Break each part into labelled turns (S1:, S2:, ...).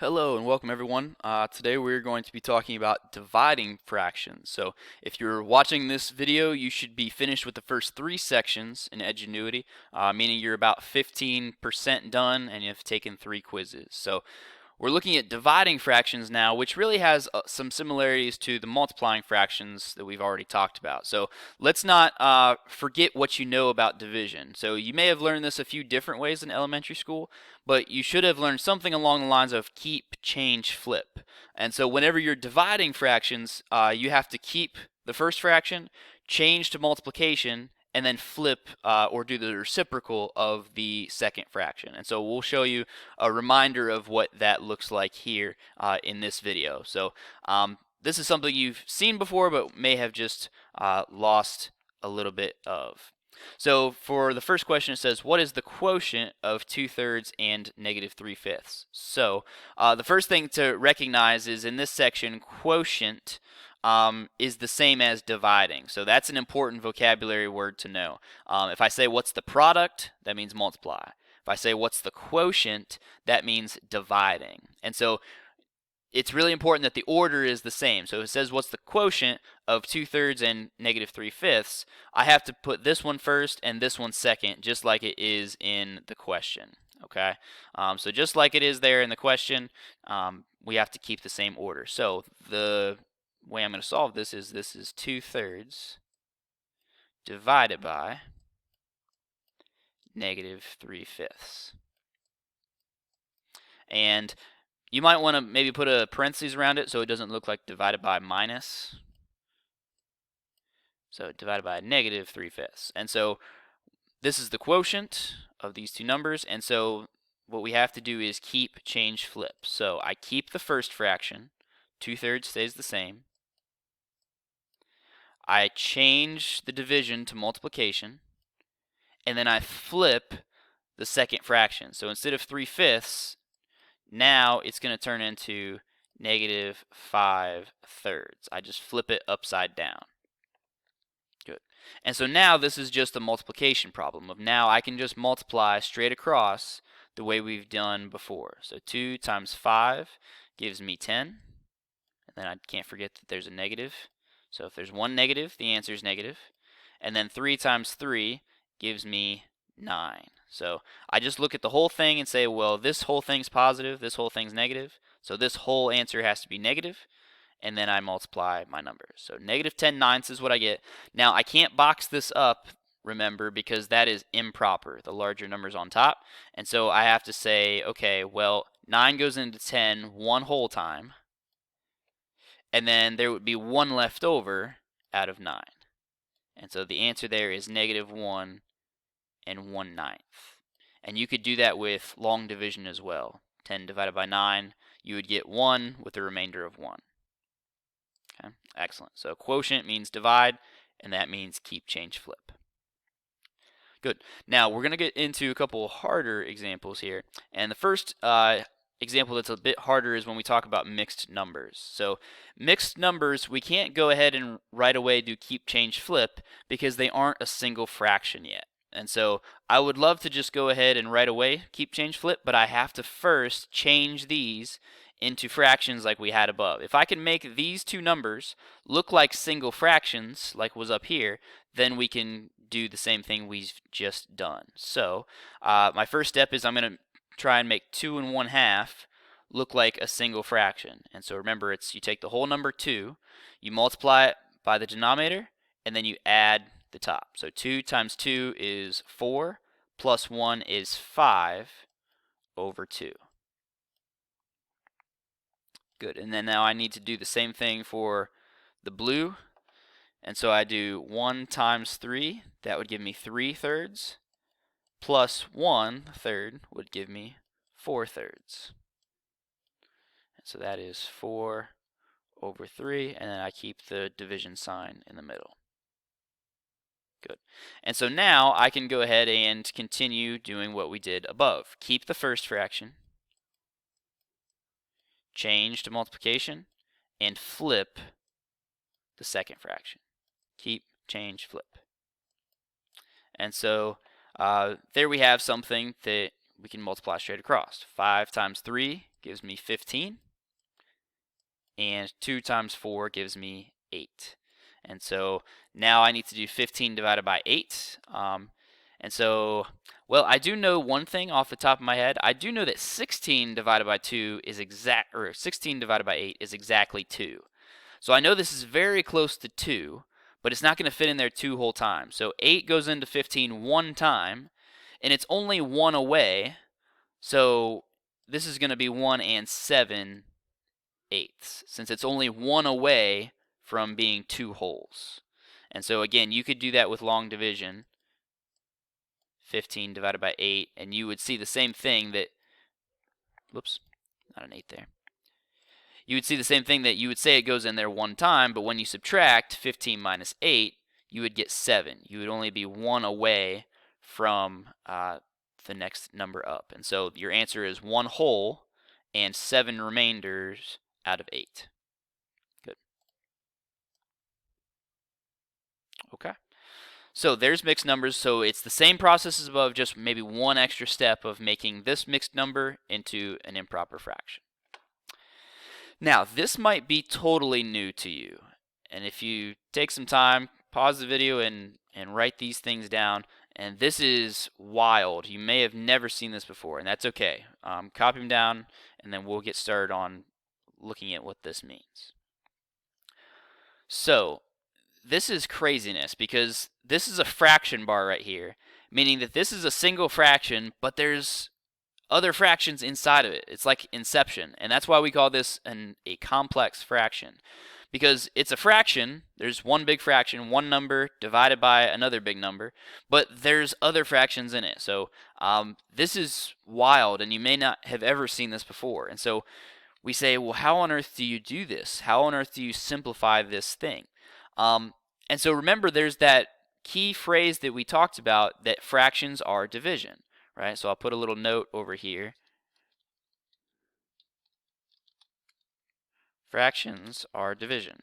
S1: Hello and welcome everyone. Today we're going to be talking about dividing fractions. So if you're watching this video, you should be finished with the first three sections in Edgenuity, meaning you're about 15% done and you've taken three quizzes. So we're looking at dividing fractions now, which really has some similarities to the multiplying fractions that we've already talked about. So let's not forget what you know about division. So you may have learned this a few different ways in elementary school, but you should have learned something along the lines of keep, change, flip. And so whenever you're dividing fractions, you have to keep the first fraction, change to multiplication, and then flip or do the reciprocal of the second fraction. And so we'll show you a reminder of what that looks like here in this video. So this is something you've seen before but may have just lost a little bit of. So for the first question, it says, what is the quotient of 2/3 and -3/5? So the first thing to recognize is in this section, quotient is the same as dividing. So that's an important vocabulary word to know. If I say what's the product, that means multiply. If I say what's the quotient, that means dividing. And so it's really important that the order is the same. So if it says what's the quotient of 2/3 and -3/5, I have to put this one first and this one second, just like it is in the question. Okay, so just like it is there in the question, we have to keep the same order. So the way I'm going to solve this is 2/3 divided by -3/5. And you might want to maybe put a parentheses around it so it doesn't look like divided by minus. So divided by -3/5. And so this is the quotient of these two numbers. And so what we have to do is keep, change, flip. So I keep the first fraction. 2/3 stays the same. I change the division to multiplication. And then I flip the second fraction. So instead of 3/5, now it's going to turn into -5/3. I just flip it upside down. Good. And so now this is just a multiplication problem of now I can just multiply straight across the way we've done before. So 2 times 5 gives me 10. And then I can't forget that there's a negative. So if there's one negative, the answer is negative. And then 3 times 3 gives me 9. So I just look at the whole thing and say, well, this whole thing's positive, this whole thing's negative. So this whole answer has to be negative. And then I multiply my numbers. So -10/9 is what I get. Now I can't box this up, remember, because that is improper. The larger number's on top. And so I have to say, okay, well, 9 goes into 10 one whole time. And then there would be 1 left over out of 9. And so the answer there is -1 and 1/9. And you could do that with long division as well. 10 divided by 9, you would get 1 with a remainder of 1. Okay, excellent. So quotient means divide, and that means keep, change, flip. Good. Now we're going to get into a couple harder examples here. And the first example that's a bit harder is when we talk about mixed numbers. So mixed numbers, we can't go ahead and right away do keep, change, flip because they aren't a single fraction yet. And so I would love to just go ahead and right away keep, change, flip, but I have to first change these into fractions like we had above. If I can make these two numbers look like single fractions like was up here, then we can do the same thing we've just done. So my first step is I'm going to try and make 2 and 1/2 look like a single fraction. And so remember, it's you take the whole number 2, you multiply it by the denominator, and then you add the top. So 2 times 2 is 4, plus 1 is 5 over 2. Good. And then now I need to do the same thing for the blue. And so I do 1 times 3, that would give me 3/3, plus 1/3 would give me 4/3. And so that is 4 over 3, and then I keep the division sign in the middle. Good. And so now I can go ahead and continue doing what we did above. Keep the first fraction, change to multiplication, and flip the second fraction. Keep, change, flip. And so there we have something that we can multiply straight across. 5 times 3 gives me 15. And 2 times 4 gives me 8. And so now I need to do 15 divided by 8. And so, well, I do know one thing off the top of my head. I do know that 16 divided by 2 is 16 divided by 8 is exactly 2. So I know this is very close to 2, but it's not going to fit in there 2 whole times. So 8 goes into 15 one time, and it's only 1 away. So this is going to be 1 and 7/8, since it's only 1 away from being 2 wholes. And so again, you could do that with long division. 15 divided by 8, and you would see the same thing that, whoops, not an 8 there. You would see the same thing that you would say it goes in there one time, but when you subtract 15 minus 8, you would get 7. You would only be 1 away from the next number up. And so your answer is 1 whole and 7 remainders out of 8. Good. Okay. So there's mixed numbers. So it's the same process as above, just maybe one extra step of making this mixed number into an improper fraction. Now, this might be totally new to you. And if you take some time, pause the video and write these things down. And this is wild. You may have never seen this before, and that's okay. Copy them down, and then we'll get started on looking at what this means. So this is craziness, because this is a fraction bar right here, meaning that this is a single fraction, but there's other fractions inside of it. It's like Inception, and that's why we call this a complex fraction, because it's a fraction. There's one big fraction, one number divided by another big number, but there's other fractions in it. So this is wild, and you may not have ever seen this before. And so we say, well, how on earth do you do this? How on earth do you simplify this thing? And so remember, there's that key phrase that we talked about, that fractions are division, right? So I'll put a little note over here. Fractions are division.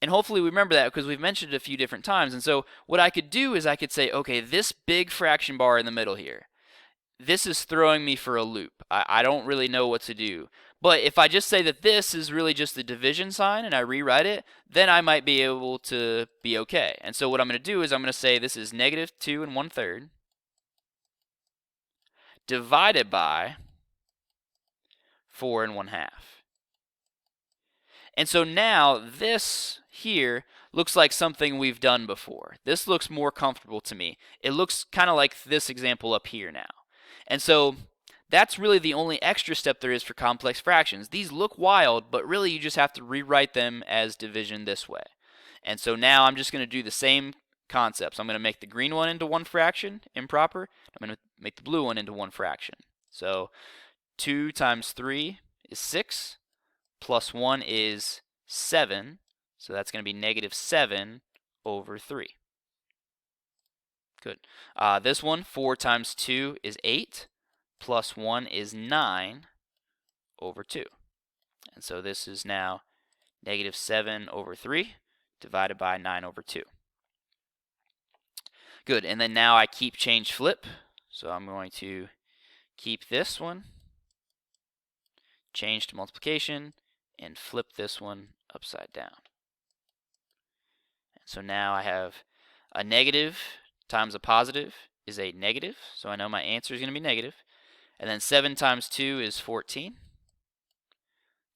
S1: And hopefully we remember that, because we've mentioned it a few different times. And so what I could do is I could say, okay, this big fraction bar in the middle here, this is throwing me for a loop. I don't really know what to do. But if I just say that this is really just the division sign and I rewrite it, then I might be able to be okay. And so what I'm going to do is I'm going to say this is negative 2 1/3 divided by 4 1/2. And so now this here looks like something we've done before. This looks more comfortable to me. It looks kind of like this example up here now. And so that's really the only extra step there is for complex fractions. These look wild, but really you just have to rewrite them as division this way. And so now I'm just going to do the same concepts. I'm going to make the green one into one fraction, improper. I'm going to make the blue one into one fraction. So 2 times 3 is 6, plus 1 is 7. So that's going to be negative 7 over 3. Good. This one, 4 times 2 is 8, plus 1 is 9 over 2. And so this is now negative 7 over 3 divided by 9 over 2. Good. And then now I keep change flip. So I'm going to keep this one, change to multiplication, and flip this one upside down. And so now I have a negative times a positive is a negative, so I know my answer is going to be negative. And then 7 times 2 is 14.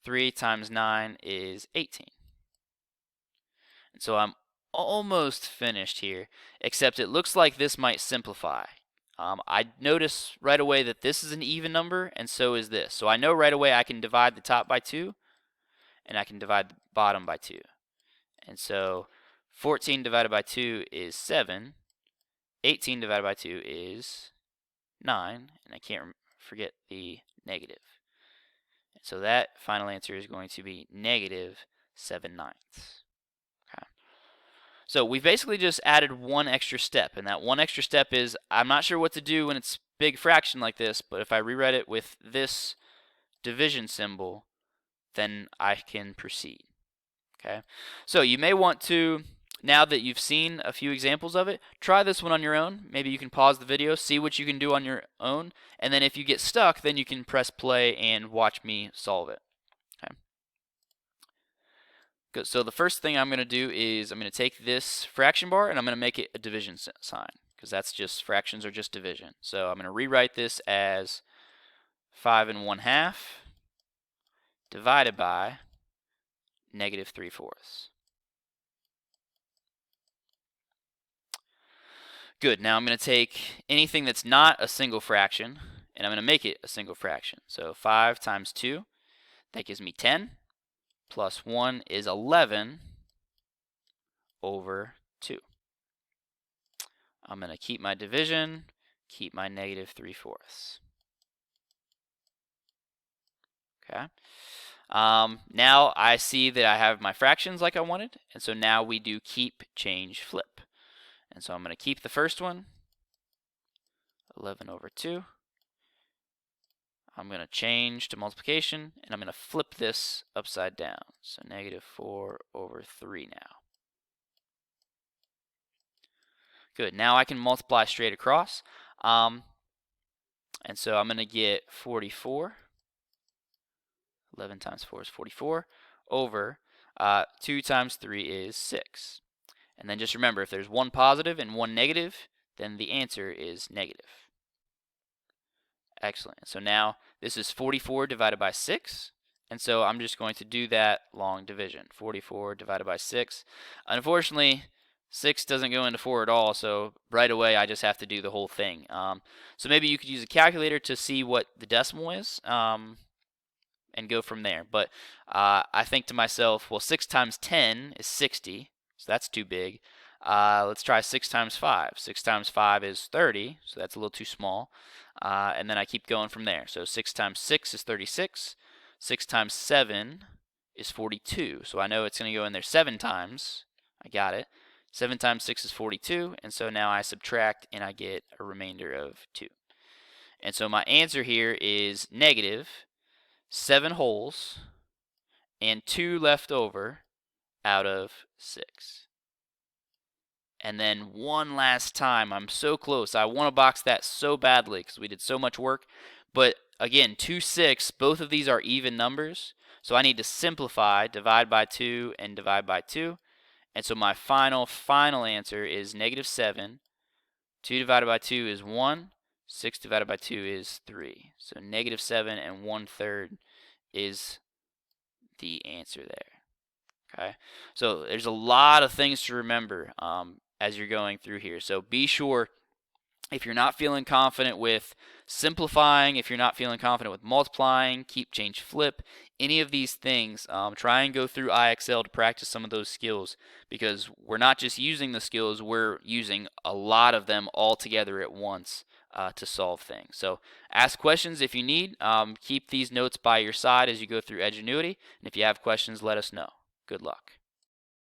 S1: 3 times 9 is 18. And so I'm almost finished here, except it looks like this might simplify. I notice right away that this is an even number, and so is this. So I know right away I can divide the top by 2, and I can divide the bottom by 2. And so 14 divided by 2 is 7. 18 divided by 2 is 9, and I can't forget the negative. And so that final answer is going to be negative 7/9. Okay. So we basically just added one extra step, and that one extra step is, I'm not sure what to do when it's big fraction like this, but if I rewrite it with this division symbol, then I can proceed. Okay. So you may want to now that you've seen a few examples of it, try this one on your own. Maybe you can pause the video, see what you can do on your own, and then if you get stuck, then you can press play and watch me solve it. Okay. Good. So the first thing I'm going to do is I'm going to take this fraction bar and I'm going to make it a division sign, because that's just, fractions are just division. So I'm going to rewrite this as 5 1/2 divided by -3/4. Good. Now I'm going to take anything that's not a single fraction and I'm going to make it a single fraction. So 5 times 2, that gives me 10, plus 1 is 11 over 2. I'm going to keep my division, keep my -3/4. Okay. Now I see that I have my fractions like I wanted, and so now we do keep, change, flip. And so I'm going to keep the first one, 11 over 2. I'm going to change to multiplication, and I'm going to flip this upside down. So -4 over 3 now. Good. Now I can multiply straight across. And so I'm going to get 44. 11 times 4 is 44 over 2 times 3 is 6. And then just remember, if there's one positive and one negative, then the answer is negative. Excellent. So now this is 44 divided by 6. And so I'm just going to do that long division. 44 divided by 6. Unfortunately, 6 doesn't go into 4 at all, so right away I just have to do the whole thing. So maybe you could use a calculator to see what the decimal is and go from there. But I think to myself, well, 6 times 10 is 60, so that's too big. Let's try 6 times 5. 6 times 5 is 30, so that's a little too small. And then I keep going from there. So 6 times 6 is 36. 6 times 7 is 42. So I know it's going to go in there 7 times. I got it. 7 times 6 is 42. And so now I subtract and I get a remainder of 2. And so my answer here is negative 7 wholes and 2 left over out of 6. And then one last time, I'm so close. I want to box that so badly because we did so much work. But again, 2, 6, both of these are even numbers. So I need to simplify, divide by 2 and divide by 2. And so my final answer is -7. 2 divided by 2 is 1. 6 divided by 2 is 3. So -7 and 1/3 is the answer there. Okay, so there's a lot of things to remember as you're going through here. So be sure, if you're not feeling confident with simplifying, if you're not feeling confident with multiplying, keep, change, flip, any of these things, try and go through IXL to practice some of those skills, because we're not just using the skills, we're using a lot of them all together at once to solve things. So ask questions if you need. Keep these notes by your side as you go through Edgenuity, and if you have questions, let us know. Good luck.